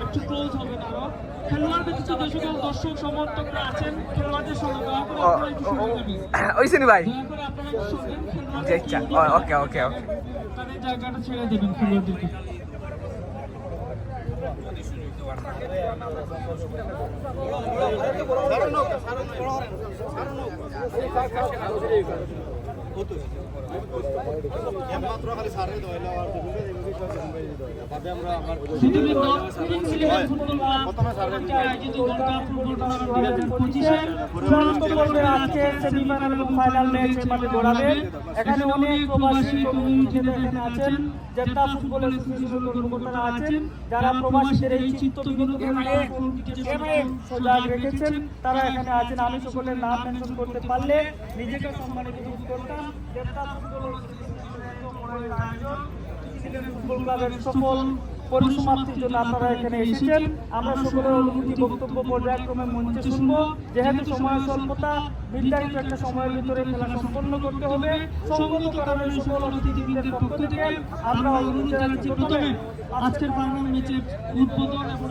একটু ক্লোজ হবে না আরো। খেলোয়াড় ব্যতীত যে সকল দর্শক সমর্থকরা আছেন খেলোয়াড়দের সঙ্গে দয়া করে আপনারা একটু সরে যাবেন। ওইসে নি ভাই দয়া করে আপনারা একটু সরেন, জি আচ্ছা ওকে ওকে ওকে তাদের জায়গাটা ছেড়ে দেবেন খেলোয়াড়দেরকে। এখানে অনেক প্রবাসী এখানে আছেন, জেদ্দা ফুটবল অ্যাসোসিয়েশনের কর্মকর্তারা আছেন, যারা প্রবাসীদের এই চিত্ত বিনোদনকে সজাগ রেখেছেন, তারা এখানে আছেন। আমি সকলের নাম মেনশন করতে পারলে নিজেকে সম্মানিত বোধ করতাম। জেদ্দা ফুটবল ফুটবল ক্লাবের সফল পরিসমাপ্তির জন্য আপনারা এখানে এসেছেন। আমরা সকলের অনুভূতি বক্তব্য পর্যায়ক্রমে মঞ্চে শুনবো। যেহেতু সময় স্বল্পতা, নির্ধারিত একটা সময়ের ভিতরে খেলা সম্পন্ন করতে হবে, সঙ্গত কারণে সকল অতিথিবৃন্দের পক্ষ থেকে আমরা অনুরোধ জানাচ্ছি প্রথমে আজকের ফাইনাল ম্যাচের উদ্বোধন এবং